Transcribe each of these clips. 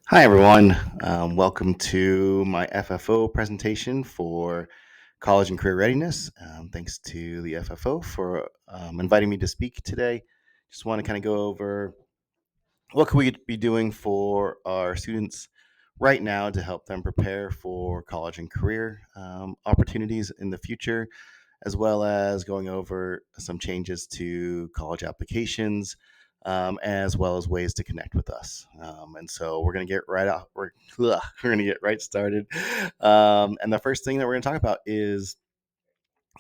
Hi, everyone. Welcome to my FFO presentation for college and career readiness. Thanks to the FFO for inviting me to speak today. Just want to kind of go over what could we be doing for our students right now to help them prepare for college and career opportunities in the future, as well as going over some changes to college applications, as well as ways to connect with us. And so we're going to get right off. We're going to get right started. And the first thing that we're going to talk about is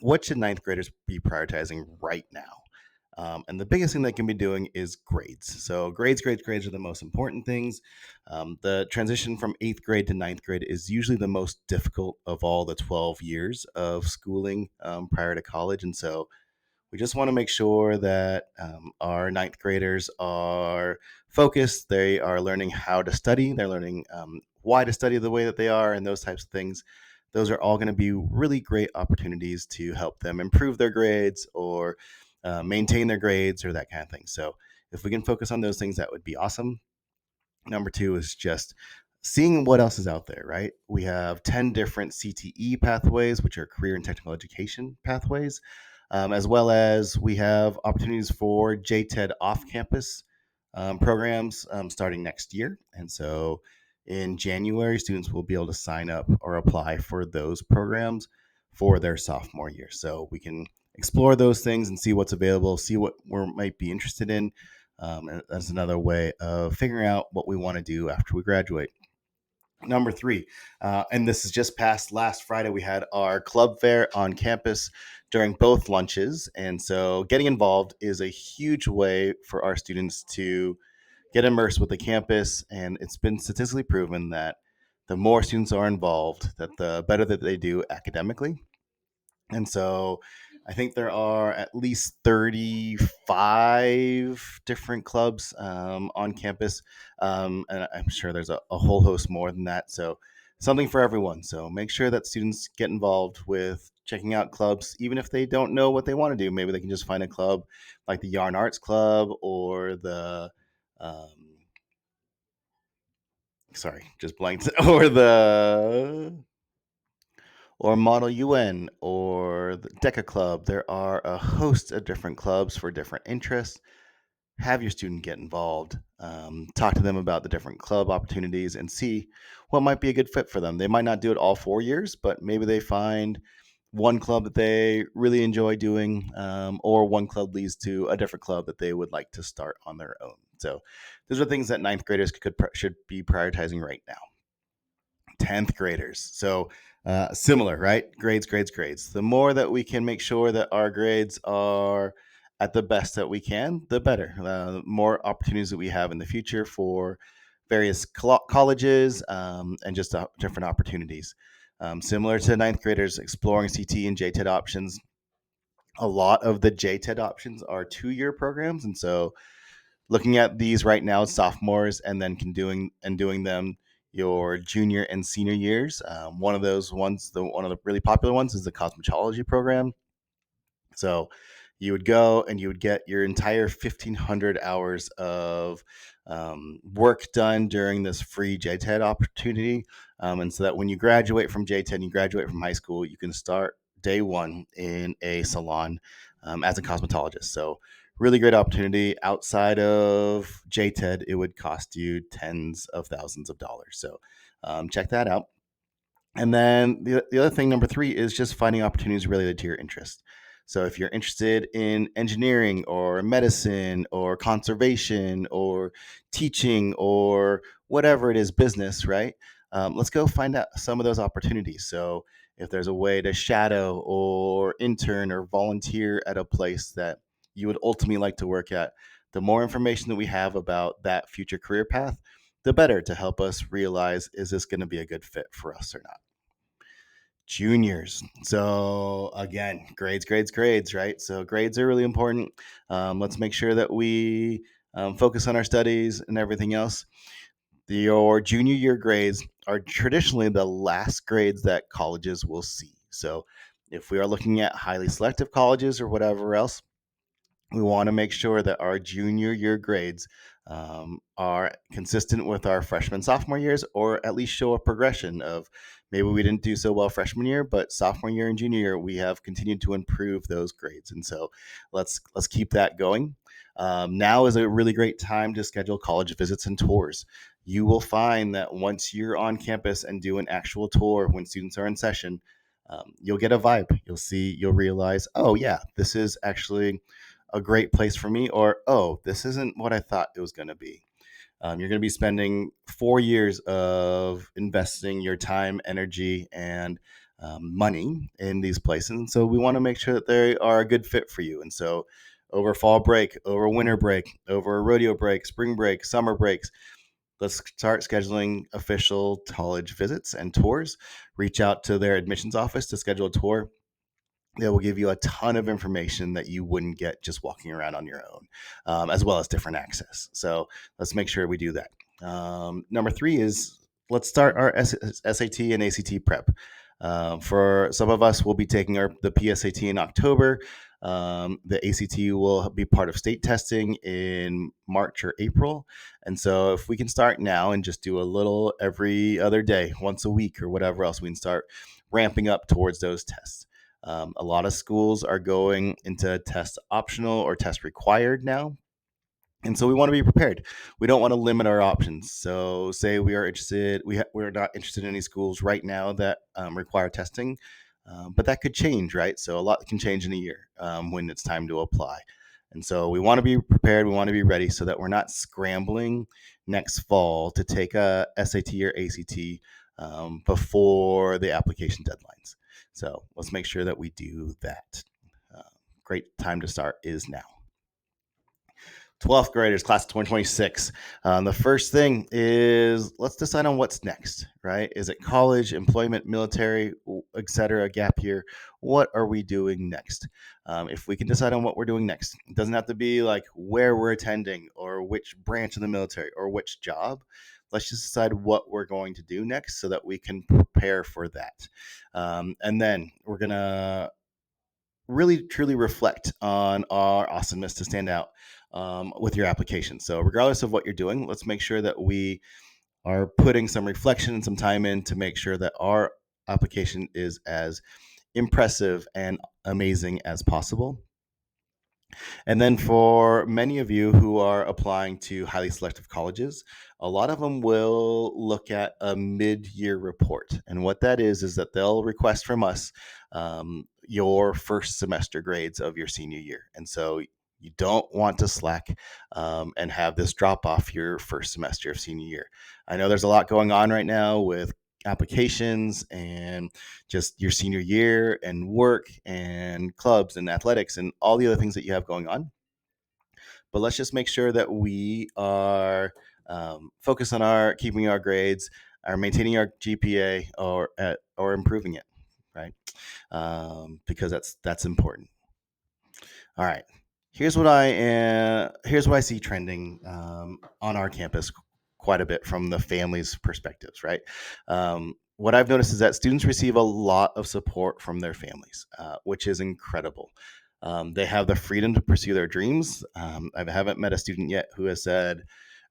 what should ninth graders be prioritizing right now? And the biggest thing they can be doing is grades. So grades are the most important things. The transition from eighth grade to ninth grade is usually the most difficult of all the 12 years of schooling prior to college. And so we just want to make sure that our ninth graders are focused. They are learning how to study. They're learning why to study the way that they are, and those types of things. Those are all going to be really great opportunities to help them improve their grades or maintain their grades or that kind of thing. So if we can focus on those things, that would be awesome. Number two is just seeing what else is out there, right? We have 10 different CTE pathways, which are career and technical education pathways, as well as we have opportunities for JTED off campus programs starting next year. And so in January, students will be able to sign up or apply for those programs for their sophomore year. So we can explore those things and see what's available, see what we might be interested in, and that's another way of figuring out what we want to do after we graduate. Number three, and this is just past last Friday, we had our club fair on campus during both lunches. And so getting involved is a huge way for our students to get immersed with the campus. And it's been statistically proven that the more students are involved, that the better that they do academically. And so I think there are at least 35 different clubs on campus. And I'm sure there's a whole host more than that. So something for everyone. So make sure that students get involved with checking out clubs, even if they don't know what they want to do. Maybe they can just find a club like the Yarn Arts Club or the, um, sorry, just blanked, or the or Model UN or the DECA Club. There are a host of different clubs for different interests. Have your student get involved, talk to them about the different club opportunities, and see what might be a good fit for them. They might not do it all 4 years, but maybe they find one club that they really enjoy doing, or one club leads to a different club that they would like to start on their own. So, those are things that ninth graders should be prioritizing right now. 10th graders. So similar, right? Grades. The more that we can make sure that our grades are at the best that we can, the better. The more opportunities that we have in the future for various colleges and just different opportunities. Similar to ninth graders exploring CT and JTED options, a lot of the JTED options are 2 year programs. And so looking at these right now as sophomores and then doing them your junior and senior years. One of those ones, one of the really popular ones, is the cosmetology program. So you would go and you would get your entire 1,500 hours of work done during this free JTED opportunity. And so that when you graduate from JTED, you graduate from high school, you can start day one in a salon as a cosmetologist. So really great opportunity. Outside of JTED, it would cost you tens of thousands of dollars. So check that out. And then the other thing, number three, is just finding opportunities related to your interest. So if you're interested in engineering or medicine or conservation or teaching or whatever it is, business, right? Let's go find out some of those opportunities. So if there's a way to shadow or intern or volunteer at a place that you would ultimately like to work at, the more information that we have about that future career path, the better to help us realize, is this going to be a good fit for us or not? Juniors. So again, grades, right? So grades are really important. Let's make sure that we focus on our studies and everything else. Your junior year grades are traditionally the last grades that colleges will see. So if we are looking at highly selective colleges or whatever else, we want to make sure that our junior year grades are consistent with our freshman sophomore years, or at least show a progression of maybe we didn't do so well freshman year, but sophomore year and junior year we have continued to improve those grades. And so let's keep that going. Now is a really great time to schedule college visits and tours. You will find that once you're on campus and do an actual tour when students are in session, you'll get a vibe. You'll realize, oh yeah, this is actually a great place for me, or oh, this isn't what I thought it was going to be. You're going to be spending 4 years of investing your time, energy, and money in these places. And so we want to make sure that they are a good fit for you. And so over fall break, over winter break, over rodeo break, spring break, summer breaks, let's start scheduling official college visits and tours. Reach out to their admissions office to schedule a tour. They will give you a ton of information that you wouldn't get just walking around on your own, as well as different access. So let's make sure we do that. Number three is let's start our SAT and ACT prep. For some of us, we'll be taking the PSAT in October. The ACT will be part of state testing in March or April. And so if we can start now and just do a little every other day, once a week or whatever else, we can start ramping up towards those tests. A lot of schools are going into test optional or test required now. And so we want to be prepared. We don't want to limit our options. So, say we are interested, we're not interested in any schools right now that require testing, but that could change, right? So, a lot can change in a year when it's time to apply. And so, we want to be prepared. We want to be ready so that we're not scrambling next fall to take a SAT or ACT before the application deadlines. So, let's make sure that we do that. Uh, Great time to start is now. 12th graders, class of 2026. The first thing is let's decide on what's next, right? Is it college, employment, military, etc., gap year? What are we doing next? If we can decide on what we're doing next, it doesn't have to be like where we're attending or which branch of the military or which job. Let's just decide what we're going to do next so that we can prepare for that. And then we're going to really truly reflect on our awesomeness to stand out with your application. So, regardless of what you're doing, let's make sure that we are putting some reflection and some time in to make sure that our application is as impressive and amazing as possible. And then for many of you who are applying to highly selective colleges, a lot of them will look at a mid-year report. And what that is that they'll request from us your first semester grades of your senior year. And so you don't want to slack and have this drop off your first semester of senior year. I know there's a lot going on right now with applications and just your senior year and work and clubs and athletics and all the other things that you have going on. But let's just make sure that we are focused on our keeping our grades, are maintaining our GPA, or improving it, right? Because that's important. All right. Here's what I see trending on our campus quite a bit from the families' perspectives, right? What I've noticed is that students receive a lot of support from their families, which is incredible. They have the freedom to pursue their dreams. I haven't met a student yet who has said,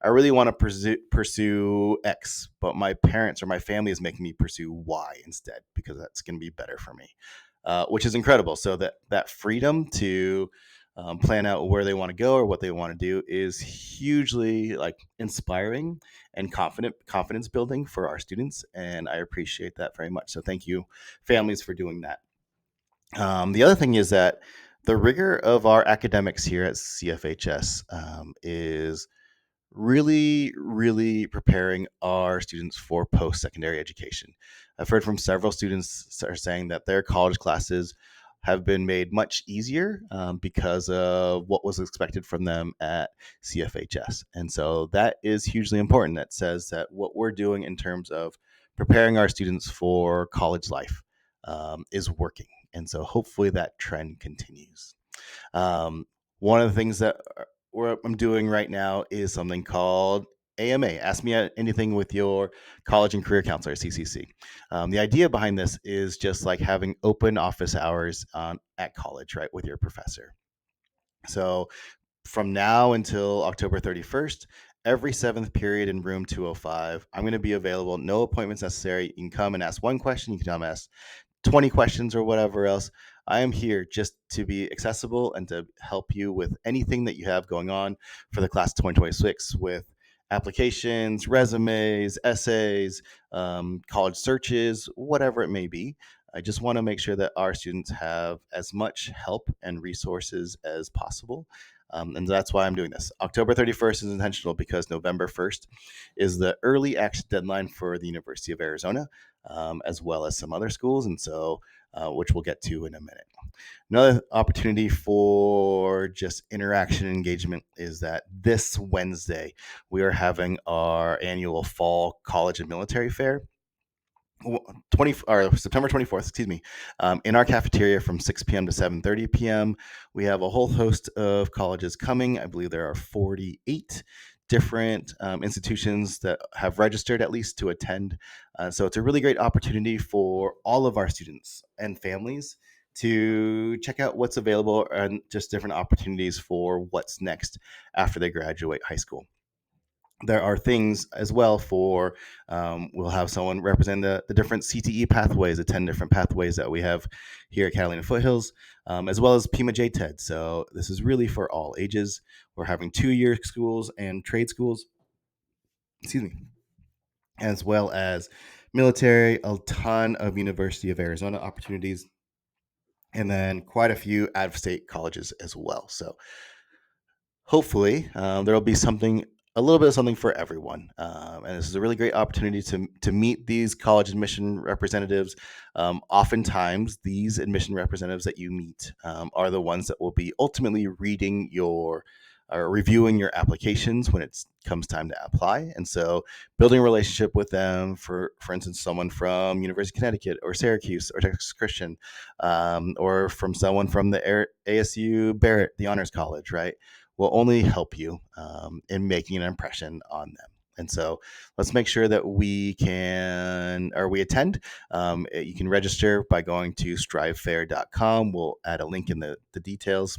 I really want to pursue X, but my parents or my family is making me pursue Y instead because that's going to be better for me, which is incredible. So that freedom to plan out where they want to go or what they want to do is hugely like inspiring and confidence building for our students, and I appreciate that very much. So thank you, families, for doing that. The other thing is that the rigor of our academics here at CFHS is really, really preparing our students for post-secondary education. I've heard from several students are saying that their college classes have been made much easier because of what was expected from them at CFHS. And so that is hugely important. That says that what we're doing in terms of preparing our students for college life is working. And so hopefully that trend continues. One of the things that I'm doing right now is something called AMA. Ask me anything with your college and career counselor, CCC. The idea behind this is just like having open office hours at college, right, with your professor. So from now until October 31st, every seventh period in room 205, I'm going to be available. No appointments necessary. You can come and ask one question. You can come ask 20 questions or whatever else. I am here just to be accessible and to help you with anything that you have going on for the class of 2026 with applications, resumes, essays, college searches, whatever it may be. I just want to make sure that our students have as much help and resources as possible. And that's why I'm doing this. October 31st is intentional because November 1st is the early action deadline for the University of Arizona, as well as some other schools, and so which we'll get to in a minute. Another opportunity for just interaction and engagement is that this Wednesday we are having our annual fall college and military fair. 20 or September 24th, excuse me, in our cafeteria from 6 p.m. to 7:30 p.m. We have a whole host of colleges coming. I believe there are 48 different institutions that have registered at least to attend. So it's a really great opportunity for all of our students and families to check out what's available and just different opportunities for what's next after they graduate high school. There are things as well for we'll have someone represent the different CTE pathways, the 10 different pathways that we have here at Catalina Foothills, as well as Pima JTED. So this is really for all ages. We're having 2-year schools and trade schools, excuse me, as well as military, a ton of University of Arizona opportunities, and then quite a few out-of-state colleges as well. So hopefully there will be something, a little bit of something for everyone, and this is a really great opportunity to meet these college admission representatives. Oftentimes these admission representatives that you meet are the ones that will be ultimately reading your or reviewing your applications when it comes time to apply, and so building a relationship with them, for instance, someone from University of Connecticut or Syracuse or Texas Christian, or from someone from the ASU Barrett, the Honors College, right, will only help you in making an impression on them. And so let's make sure that we can, or we attend. You can register by going to strivefair.com. We'll add a link in the details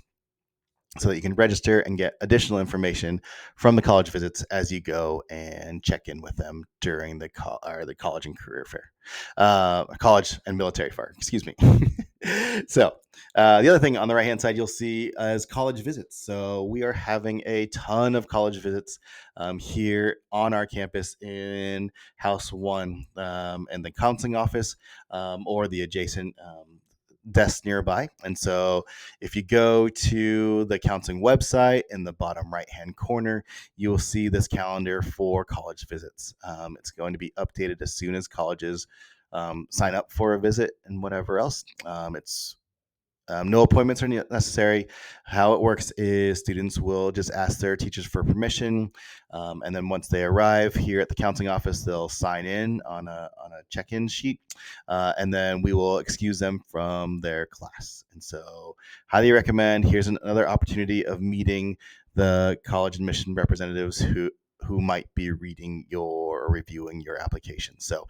so that you can register and get additional information from the college visits as you go and check in with them during the college and career fair, college and military fair. Excuse me. So the other thing on the right hand side you'll see is college visits. So we are having a ton of college visits here on our campus in House 1 and the counseling office or the adjacent desks nearby. And so if you go to the counseling website in the bottom right hand corner, you will see this calendar for college visits. It's going to be updated as soon as colleges sign up for a visit and whatever else. It's no appointments are necessary. How it works is students will just ask their teachers for permission, and then once they arrive here at the counseling office, they'll sign in on a check-in sheet, and then we will excuse them from their class. And so, highly recommend. Here's another opportunity of meeting the college admission representatives who might be reading your or reviewing your application. So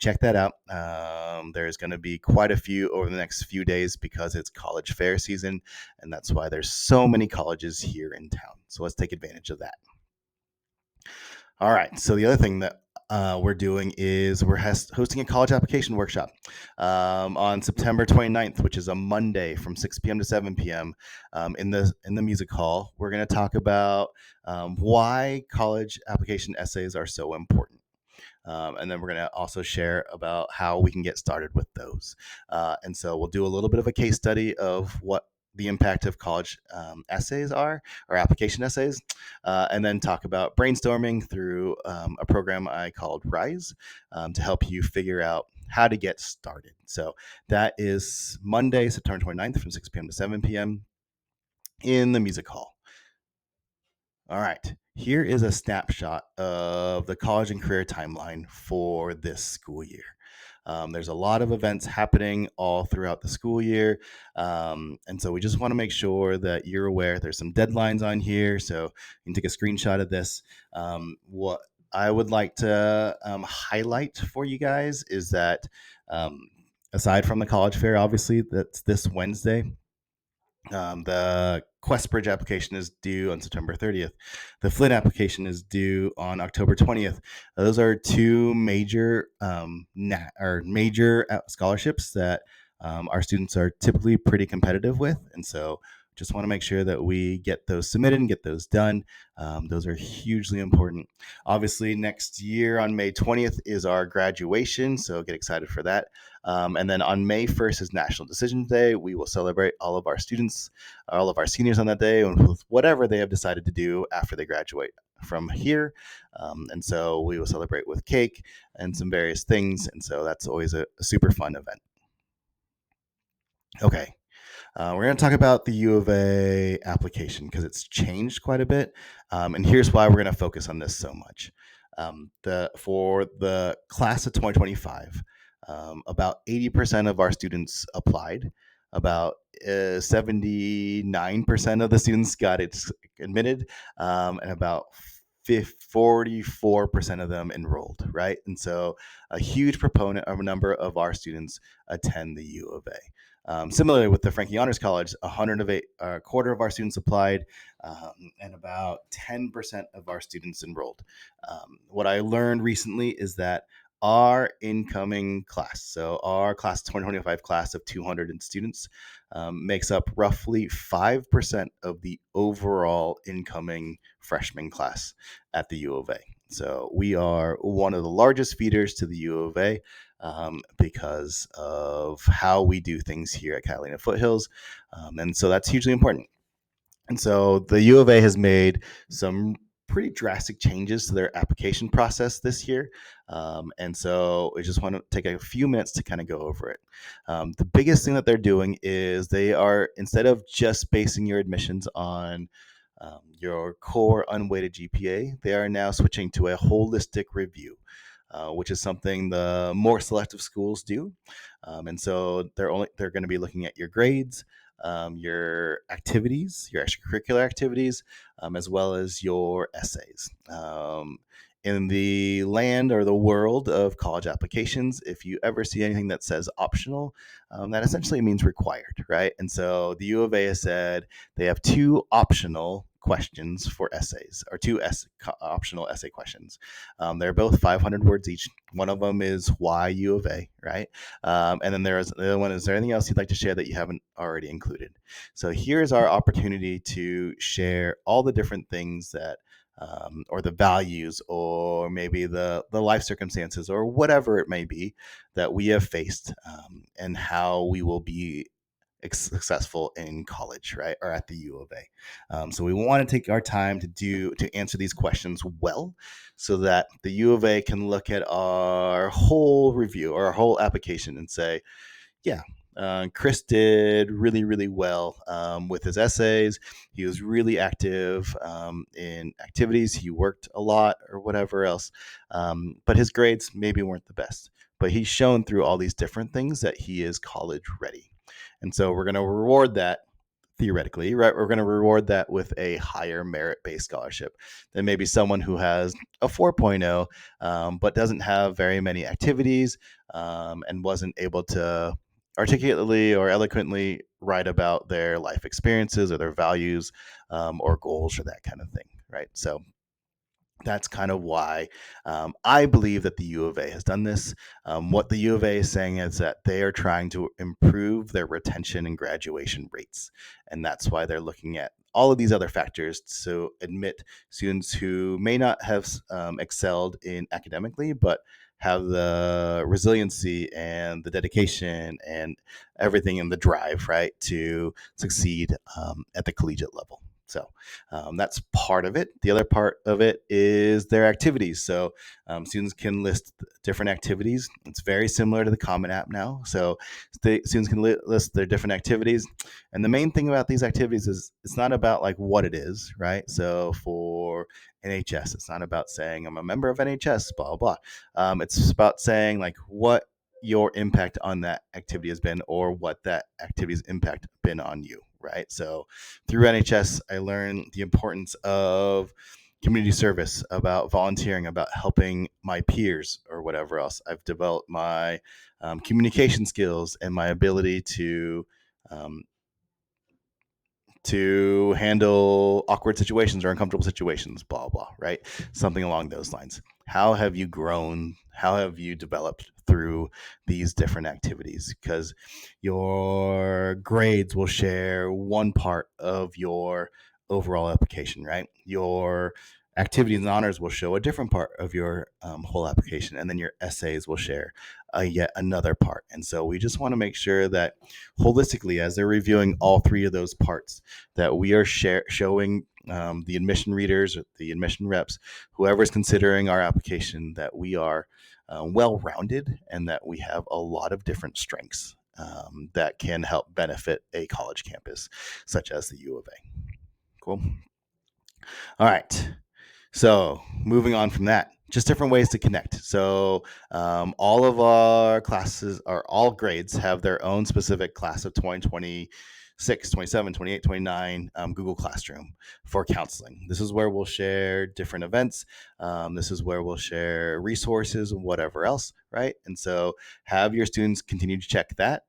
check that out. There's going to be quite a few over the next few days because it's college fair season, and that's why there's so many colleges here in town. So let's take advantage of that. All right. So the other thing that we're doing is we're hosting a college application workshop on September 29th, which is a Monday from 6 p.m. to 7 p.m. In the music hall. We're going to talk about why college application essays are so important. And then we're going to also share about how we can get started with those. And so we'll do a little bit of a case study of what the impact of college essays are, or application essays, and then talk about brainstorming through a program I called Rise to help you figure out how to get started. So that is Monday, September 29th from 6 p.m. to 7 p.m. in the music hall. All right, here is a snapshot of the college and career timeline for this school year. There's a lot of events happening all throughout the school year. And so we just want to make sure that you're aware. There's some deadlines on here, so you can take a screenshot of this. What I would like to highlight for you guys is that aside from the college fair, obviously, that's this Wednesday, The Questbridge application is due on September 30th. The Flint application is due on October 20th. Those are two major major scholarships that our students are typically pretty competitive with, and so just want to make sure that we get those submitted and get those done. Those are hugely important. Obviously, next year on May 20th is our graduation, so get excited for that. And then on May 1st is National Decision Day. We will celebrate all of our students, all of our seniors on that day, and with whatever they have decided to do after they graduate from here. And so we will celebrate with cake and some various things. And so that's always a super fun event. Okay. We're going to talk about the U of A application because it's changed quite a bit. And here's why we're going to focus on this so much. For the class of 2025, about 80% of our students applied. About 79% of the students got it admitted, and about 44% of them enrolled, right? And so a huge proponent of a number of our students attend the U of A. Similarly, with the Frankie Honors College, a quarter of our students applied, and about 10% of our students enrolled. What I learned recently is that our incoming class, so our class 2025 class of 200 students, makes up roughly 5% of the overall incoming freshman class at the U of A. So we are one of the largest feeders to the U of A, because of how we do things here at Catalina Foothills. And so that's hugely important. And so the U of A has made some pretty drastic changes to their application process this year. And so I just want to take a few minutes to kind of go over it. The biggest thing that they're doing is they are, instead of just basing your admissions on your core unweighted GPA, they are now switching to a holistic review. Which is something the more selective schools do, and so they're going to be looking at your grades, your activities, your extracurricular activities, as well as your essays. In the land or the world of college applications, if you ever see anything that says optional, that essentially means required, right? And so the U of A has said they have two optional questions for essays, or optional essay questions. They're both 500 words each. One of them is why U of A, right? And then there's the other one. Is there anything else you'd like to share that you haven't already included? So here's our opportunity to share all the different things that, or the values, or maybe the life circumstances, or whatever it may be that we have faced, and how we will be successful in college, right, or at the U of A. So we want to take our time to answer these questions well, so that the U of A can look at our whole review or our whole application and say, yeah, Chris did really, really well with his essays. He was really active in activities. He worked a lot or whatever else. But his grades maybe weren't the best. But he's shown through all these different things that he is college ready. And so we're going to reward that theoretically, right? We're going to reward that with a higher merit-based scholarship than maybe someone who has a 4.0, but doesn't have very many activities, and wasn't able to articulately or eloquently write about their life experiences or their values, or goals or that kind of thing, right? So that's kind of why I believe that the U of A has done this. What the U of A is saying is that they are trying to improve their retention and graduation rates. And that's why they're looking at all of these other factors to admit students who may not have excelled in academically, but have the resiliency and the dedication and everything in the drive, right, to succeed at the collegiate level. So that's part of it. The other part of it is their activities. So students can list different activities. It's very similar to the Common App now. So students can list their different activities. And the main thing about these activities is it's not about like what it is, right? So for NHS, it's not about saying I'm a member of NHS, blah, blah, blah. It's about saying like what your impact on that activity has been, or what that activity's impact been on you, right? So through NHS, I learned the importance of community service, about volunteering, about helping my peers or whatever else. I've developed my communication skills and my ability to um, to handle awkward situations or uncomfortable situations, blah, blah, right? Something along those lines. How have you grown? How have you developed through these different activities? Because your grades will share one part of your overall application, right? Your activities and honors will show a different part of your whole application, and then your essays will share yet another part. And so we just want to make sure that holistically, as they're reviewing all three of those parts, that we are showing the admission readers, the admission reps, whoever's considering our application, that we are well-rounded and that we have a lot of different strengths that can help benefit a college campus such as the U of A. Cool. All right. So moving on from that, just different ways to connect. So all of our classes, or all grades, have their own specific class of 2026, 27, 28, 29 Google Classroom for counseling. This is where we'll share different events. This is where we'll share resources and whatever else, right? And so have your students continue to check that.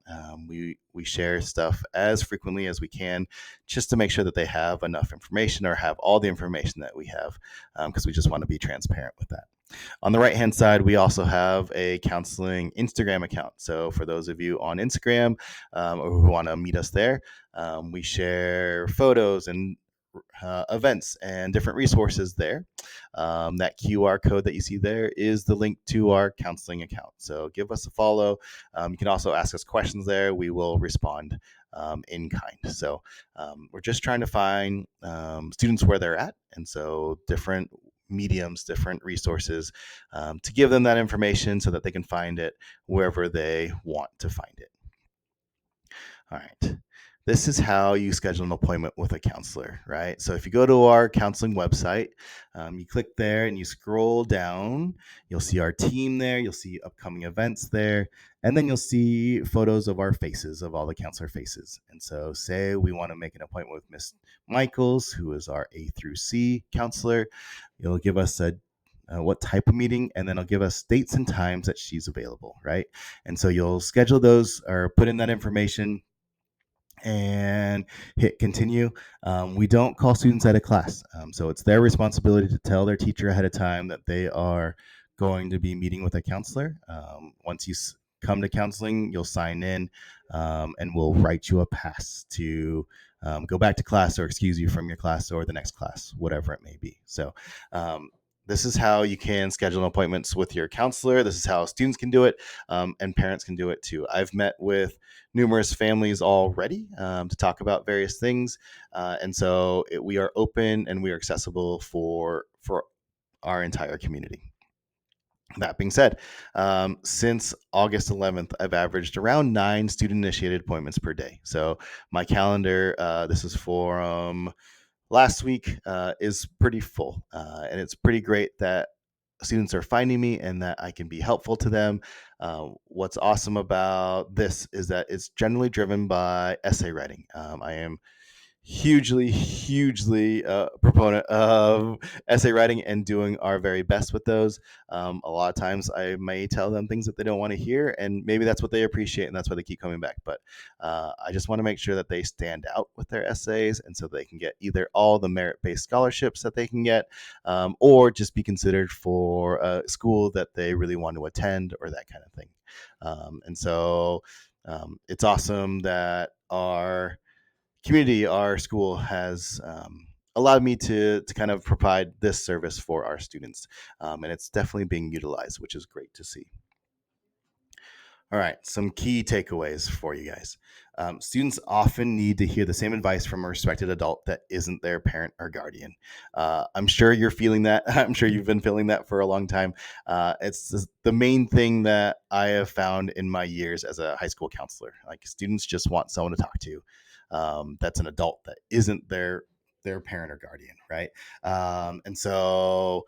We share stuff as frequently as we can, just to make sure that they have enough information or have all the information that we have, because we just want to be transparent with that. On the right-hand side, we also have a counseling Instagram account. So for those of you on Instagram or who want to meet us there, we share photos and events and different resources there. That QR code that you see there is the link to our counseling account. So give us a follow. You can also ask us questions there. We will respond in kind. So we're just trying to find students where they're at. And so different mediums, different resources to give them that information so that they can find it wherever they want to find it. All right. This is how you schedule an appointment with a counselor, right? So if you go to our counseling website, you click there and you scroll down, you'll see our team there, you'll see upcoming events there, and then you'll see photos of our faces, of all the counselor faces. And so say we want to make an appointment with Miss Michaels, who is our A through C counselor. You'll give us a what type of meeting, and then it'll give us dates and times that she's available, right? And so you'll schedule those or put in that information and hit continue. We don't call students out of class. So it's their responsibility to tell their teacher ahead of time that they are going to be meeting with a counselor. Once you come to counseling, you'll sign in and we'll write you a pass to go back to class or excuse you from your class or the next class, whatever it may be. So this is how you can schedule appointments with your counselor. This is how students can do it, and parents can do it too. I've met with numerous families already to talk about various things, and so we are open and we are accessible for our entire community. That being said, since August 11th, I've averaged around 9 student-initiated appointments per day. So my calendar, this is for last week, is pretty full, and it's pretty great that students are finding me and that I can be helpful to them. What's awesome about this is that it's generally driven by essay writing. I am hugely proponent of essay writing and doing our very best with those. A lot of times I may tell them things that they don't want to hear, and maybe that's what they appreciate and that's why they keep coming back. But I just want to make sure that they stand out with their essays, and so they can get either all the merit-based scholarships that they can get, or just be considered for a school that they really want to attend or that kind of thing. And so it's awesome that our community, our school has allowed me to kind of provide this service for our students, and it's definitely being utilized, which is great to see. All right, some key takeaways for you guys. Students often need to hear the same advice from a respected adult that isn't their parent or guardian. I'm sure you're feeling that. I'm sure you've been feeling that for a long time. It's the main thing that I have found in my years as a high school counselor. Like, students just want someone to talk to that's an adult that isn't their parent or guardian, right? And so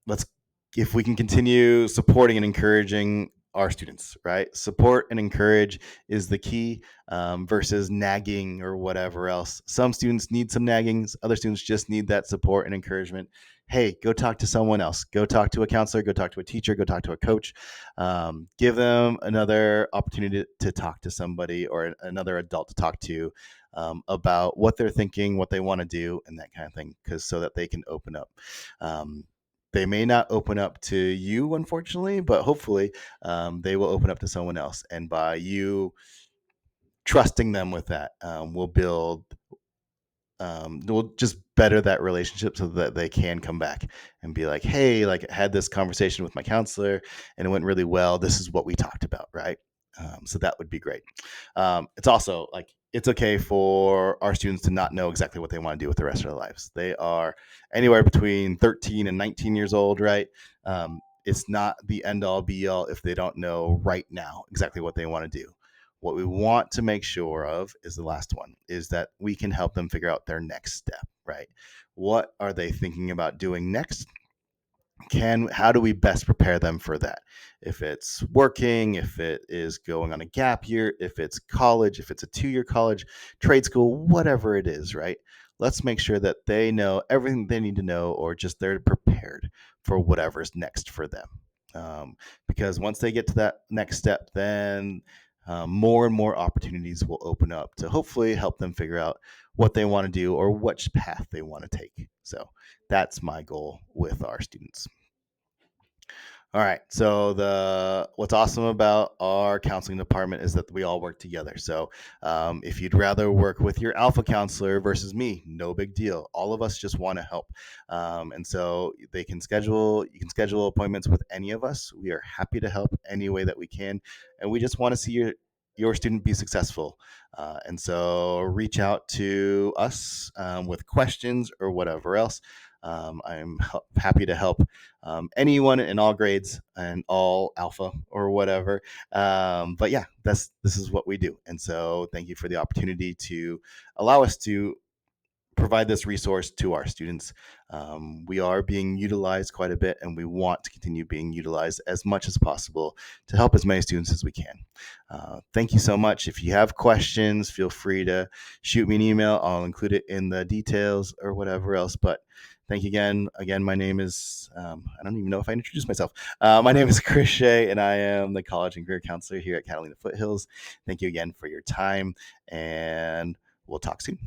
let's if we can continue supporting and encouraging our students, right? Support and encourage is the key, versus nagging or whatever else. Some students need some naggings. Other students just need that support and encouragement. Hey, go talk to someone else. Go talk to a counselor. Go talk to a teacher. Go talk to a coach. Give them another opportunity to talk to somebody or another adult to talk to, about what they're thinking, what they want to do, and that kind of thing, because so that they can open up. Um, they may not open up to you, unfortunately, but hopefully they will open up to someone else. And by you trusting them with that, we'll just better that relationship so that they can come back and be like, hey, like I had this conversation with my counselor and it went really well. This is what we talked about, right? So that would be great. It's also like it's okay for our students to not know exactly what they want to do with the rest of their lives. They are anywhere between 13 and 19 years old, right? It's not the end all be all if they don't know right now exactly what they want to do. What we want to make sure of is the last one, is that we can help them figure out their next step, right? What are they thinking about doing next? How do we best prepare them for that? If it's working, if it is going on a gap year, if it's college, if it's a 2-year college, trade school, whatever it is, right? Let's make sure that they know everything they need to know, or just they're prepared for whatever's next for them. Because once they get to that next step, then more and more opportunities will open up to hopefully help them figure out what they want to do or which path they want to take. So that's my goal with our students. All right. So what's awesome about our counseling department is that we all work together. So if you'd rather work with your alpha counselor versus me, no big deal. All of us just want to help, and so you can schedule appointments with any of us. We are happy to help any way that we can, and we just want to see your student be successful. And so reach out to us with questions or whatever else. I'm happy to help anyone in all grades and all alpha or whatever. But yeah, this is what we do. And so thank you for the opportunity to allow us to provide this resource to our students. We are being utilized quite a bit, and we want to continue being utilized as much as possible to help as many students as we can. Thank you so much. If you have questions, feel free to shoot me an email. I'll include it in the details or whatever else. But thank you again. Again, my name is, I don't even know if I introduced myself. My name is Hsieh, and I am the College and Career Counselor here at Catalina Foothills. Thank you again for your time, and we'll talk soon.